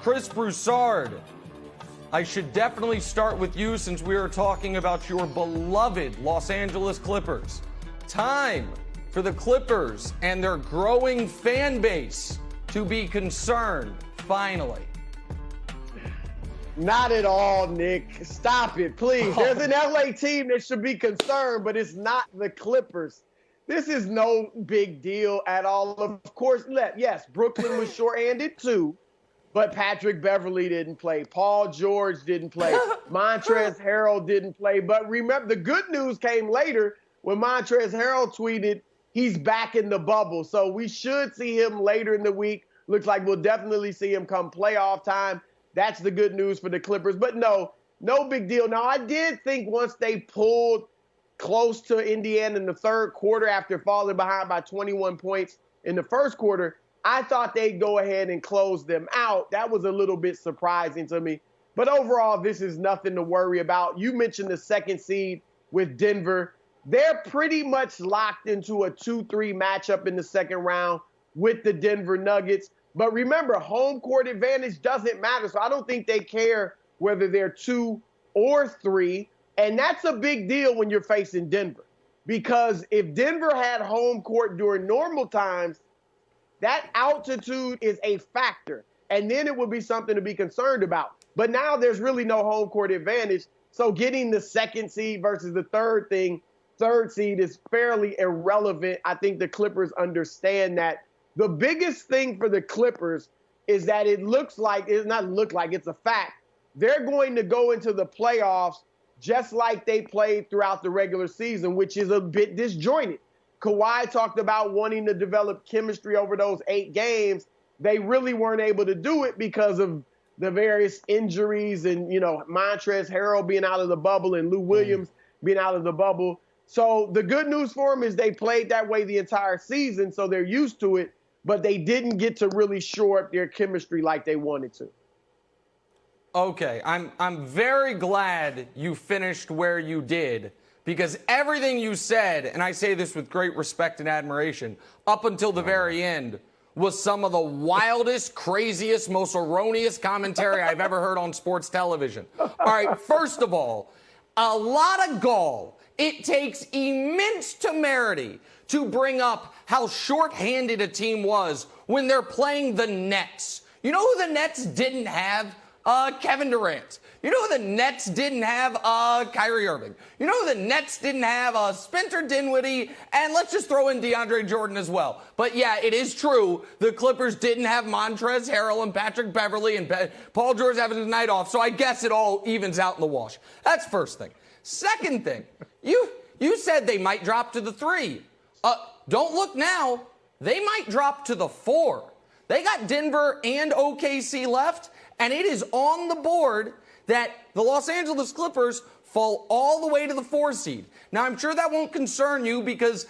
Chris Broussard, I should definitely start with you since we are talking about your beloved Los Angeles Clippers. Time for the Clippers and their growing fan base to be concerned, finally. Not at all, Nick. Stop it, please. There's an LA team that should be concerned, but it's not the Clippers. This is no big deal at all. Of course, yes, Brooklyn was shorthanded too, but Patrick Beverley didn't play. Paul George didn't play. Montrezl Harrell didn't play. But remember, the good news came later when Montrezl Harrell tweeted he's back in the bubble. So we should see him later in the week. Looks like we'll definitely see him come playoff time. That's the good news for the Clippers. But no big deal. Now, I did think once they pulled close to Indiana in the third quarter after falling behind by 21 points in the first quarter, I thought they'd go ahead and close them out. That was a little bit surprising to me. But overall, this is nothing to worry about. You mentioned the second seed with Denver. They're pretty much locked into a 2-3 matchup in the second round with the Denver Nuggets. But remember, home court advantage doesn't matter. So I don't think they care whether they're 2 or 3. And that's a big deal when you're facing Denver. Because if Denver had home court during normal times, that altitude is a factor. And then it would be something to be concerned about. But now there's really no home court advantage. So getting the second seed versus the third seed is fairly irrelevant. I think the Clippers understand that. The biggest thing for the Clippers is that it's a fact. They're going to go into the playoffs just like they played throughout the regular season, which is a bit disjointed. Kawhi talked about wanting to develop chemistry over those 8 games. They really weren't able to do it because of the various injuries and, Montrezl Harrell being out of the bubble and Lou Williams being out of the bubble. So the good news for them is they played that way the entire season, so they're used to it. But they didn't get to really shore up their chemistry like they wanted to. Okay, I'm very glad you finished where you did, because everything you said, and I say this with great respect and admiration, up until the very end, was some of the wildest, craziest, most erroneous commentary I've ever heard on sports television. All right, first of all, a lot of gall. It takes immense temerity to bring up how shorthanded a team was when they're playing the Nets. You know who the Nets didn't have? Kevin Durant. You know who the Nets didn't have? Kyrie Irving. You know who the Nets didn't have? Spencer Dinwiddie. And let's just throw in DeAndre Jordan as well. But yeah, it is true. The Clippers didn't have Montrezl Harrell and Patrick Beverley and Paul George having his night off. So I guess it all evens out in the wash. That's first thing. Second thing, you said they might drop to the 3. Don't look now. They might drop to the 4. They got Denver and OKC left, and it is on the board that the Los Angeles Clippers fall all the way to the 4 seed. Now, I'm sure that won't concern you because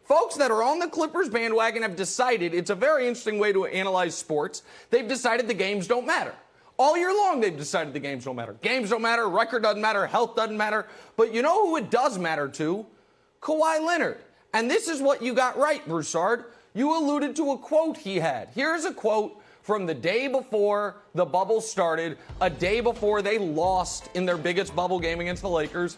folks that are on the Clippers bandwagon have decided, it's a very interesting way to analyze sports, they've decided the games don't matter. All year long, they've decided the games don't matter. Games don't matter, record doesn't matter, health doesn't matter. But you know who it does matter to? Kawhi Leonard. And this is what you got right, Broussard. You alluded to a quote he had. Here's a quote from the day before the bubble started, a day before they lost in their biggest bubble game against the Lakers.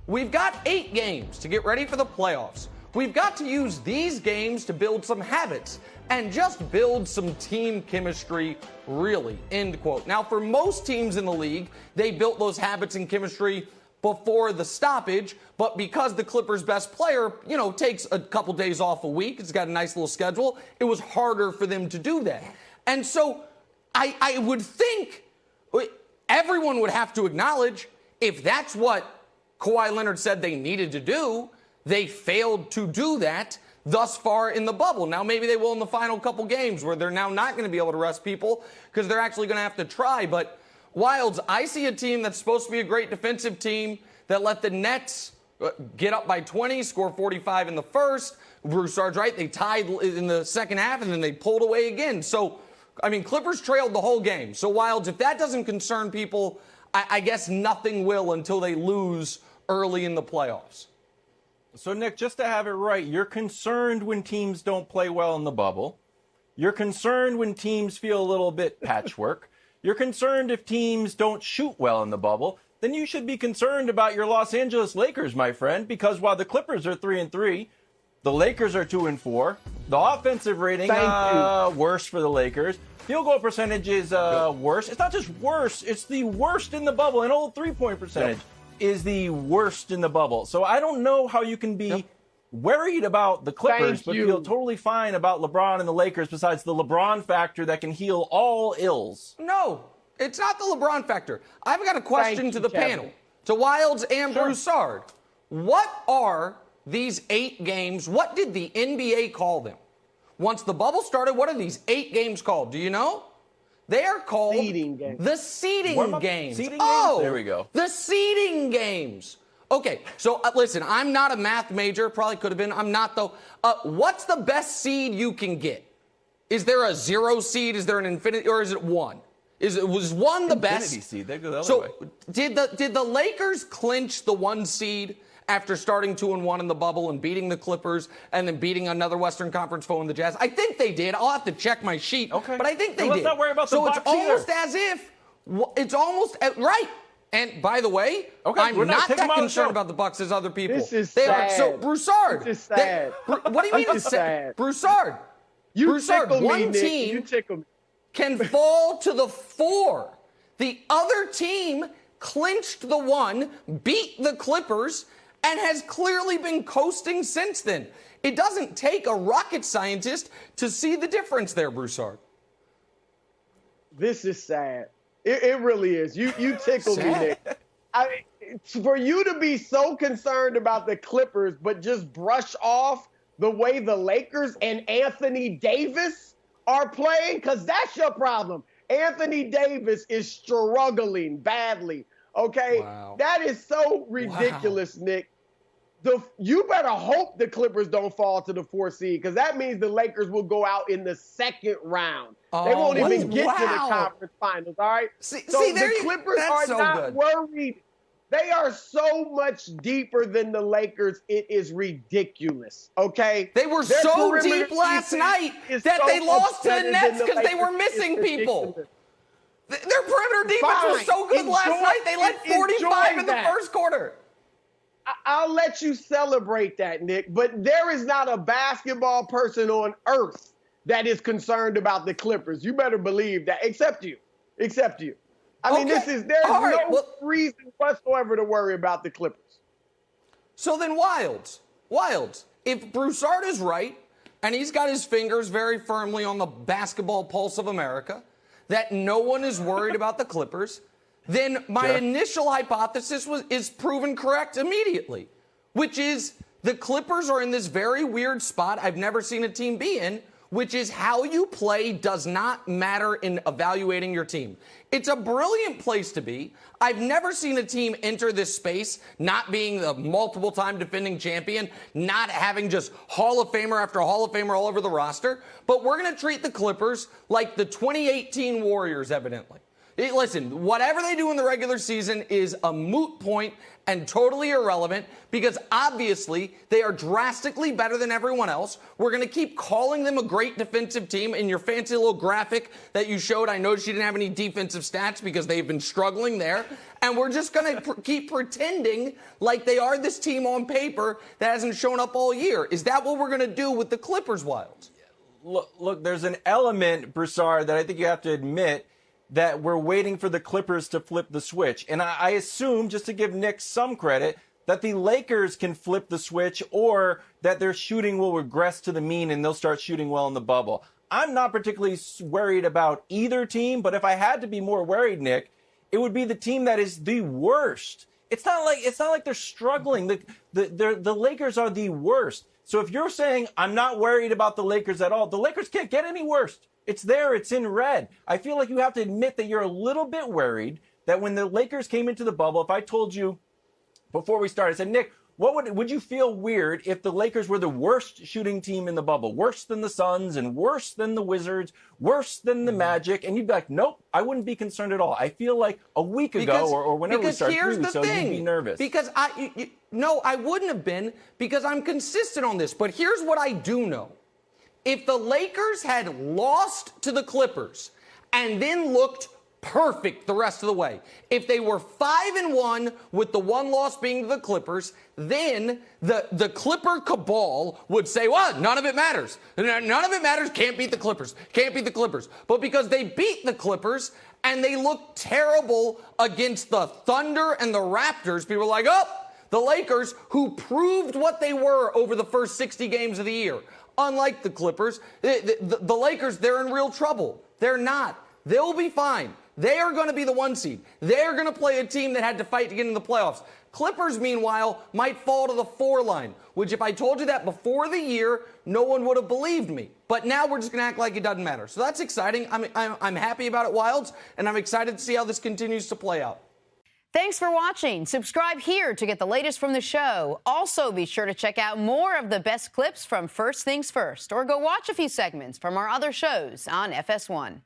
We've got 8 games to get ready for the playoffs. We've got to use these games to build some habits and just build some team chemistry, really, end quote. Now, for most teams in the league, they built those habits and chemistry before the stoppage, but because the Clippers' best player, takes a couple days off a week, it's got a nice little schedule, it was harder for them to do that. And so I would think everyone would have to acknowledge if that's what Kawhi Leonard said they needed to do, they failed to do that thus far in the bubble. Now, maybe they will in the final couple games where they're now not going to be able to rest people because they're actually going to have to try. But, Wilds, I see a team that's supposed to be a great defensive team that let the Nets get up by 20, score 45 in the first. Broussard's right. They tied in the second half, and then they pulled away again. So, Clippers trailed the whole game. So, Wilds, if that doesn't concern people, I guess nothing will until they lose early in the playoffs. So, Nick, just to have it right, you're concerned when teams don't play well in the bubble. You're concerned when teams feel a little bit patchwork. You're concerned if teams don't shoot well in the bubble. Then you should be concerned about your Los Angeles Lakers, my friend, because while the Clippers are 3-3, the Lakers are 2-4. The offensive rating worse for the Lakers. Field goal percentage is worse. It's not just worse; it's the worst in the bubble. And old three-point percentage is the worst in the bubble. So I don't know how you can be worried about the Clippers, but feel totally fine about LeBron and the Lakers. Besides the LeBron factor that can heal all ills. No, it's not the LeBron factor. I've got a question to the panel, to Wilds and Broussard. What are these 8 games? What did the NBA call them? Once the bubble started, what are these 8 games called? Do you know? They are called the seeding games. Seeding games? There we go. The seeding games. Okay, so listen, I'm not a math major. Probably could have been. I'm not, though. What's the best seed you can get? Is there a 0 seed? Is there an infinity? Or is it 1? Was 1 the best? Infinity seed. They go the other way. Did the Lakers clinch the 1 seed after starting 2-1 in the bubble and beating the Clippers and then beating another Western Conference foe in the Jazz? I think they did. I'll have to check my sheet. Okay. But I think they let's did. Let's not worry about the Bucks. Bucks So it's almost as if it's almost right. And by the way, I'm not that concerned about the Bucks as other people. This is sad. So Broussard. This is sad. What do you mean it's sad? Broussard. One team can fall to the 4. The other team clinched the 1, beat the Clippers, and has clearly been coasting since then. It doesn't take a rocket scientist to see the difference there, Broussard. This is sad. It really is. You tickle me, Nick. For you to be so concerned about the Clippers, but just brush off the way the Lakers and Anthony Davis are playing, because that's your problem. Anthony Davis is struggling badly. Okay? Wow. That is so ridiculous, Nick. You better hope the Clippers don't fall to the 4th seed, because that means the Lakers will go out in the 2nd round. They won't even get to the conference finals, all right? The Clippers are not worried. They are so much deeper than the Lakers. It is ridiculous, okay? They were so deep last night that they lost to the Nets because they were missing people. Their perimeter defense was so good last night, they led 45 in the first quarter. I'll let you celebrate that, Nick, but there is not a basketball person on earth that is concerned about the Clippers. You better believe that, except you. I mean, there's no reason whatsoever to worry about the Clippers. So then Wilds, if Broussard is right, and he's got his fingers very firmly on the basketball pulse of America, that no one is worried about the Clippers, then my initial hypothesis is proven correct immediately, which is the Clippers are in this very weird spot I've never seen a team be in, which is how you play does not matter in evaluating your team. It's a brilliant place to be. I've never seen a team enter this space not being the multiple-time defending champion, not having just Hall of Famer after Hall of Famer all over the roster, but we're going to treat the Clippers like the 2018 Warriors, evidently. Listen, whatever they do in the regular season is a moot point and totally irrelevant because obviously they are drastically better than everyone else. We're going to keep calling them a great defensive team. In your fancy little graphic that you showed, I noticed you didn't have any defensive stats because they've been struggling there. And we're just going to keep pretending like they are this team on paper that hasn't shown up all year. Is that what we're going to do with the Clippers, Wilds? Look, there's an element, Broussard, that I think you have to admit that we're waiting for the Clippers to flip the switch. And I assume, just to give Nick some credit, that the Lakers can flip the switch or that their shooting will regress to the mean and they'll start shooting well in the bubble. I'm not particularly worried about either team, but if I had to be more worried, Nick, it would be the team that is the worst. It's not like they're struggling. The Lakers are the worst. So if you're saying I'm not worried about the Lakers at all, the Lakers can't get any worse. It's there. It's in red. I feel like you have to admit that you're a little bit worried that when the Lakers came into the bubble, if I told you before we started, I said, Nick, what would you feel weird if the Lakers were the worst shooting team in the bubble, worse than the Suns and worse than the Wizards, worse than the Magic? And you'd be like, nope, I wouldn't be concerned at all. I feel like a week ago or whenever we start through, so you'd be nervous. Because no, I wouldn't have been because I'm consistent on this. But here's what I do know. If the Lakers had lost to the Clippers and then looked perfect the rest of the way, if they were 5-1 with the one loss being to the Clippers, then the Clipper cabal would say, well, none of it matters. None of it matters. Can't beat the Clippers. Can't beat the Clippers. But because they beat the Clippers and they looked terrible against the Thunder and the Raptors, people are like, oh, the Lakers, who proved what they were over the first 60 games of the year. Unlike the Clippers, the Lakers, they're in real trouble. They're not. They'll be fine. They are going to be the 1 seed. They're going to play a team that had to fight to get into the playoffs. Clippers, meanwhile, might fall to the 4 line, which if I told you that before the year, no one would have believed me. But now we're just going to act like it doesn't matter. So that's exciting. I'm happy about it, Wilds, and I'm excited to see how this continues to play out. Thanks for watching. Subscribe here to get the latest from the show. Also, be sure to check out more of the best clips from First Things First, or go watch a few segments from our other shows on FS1.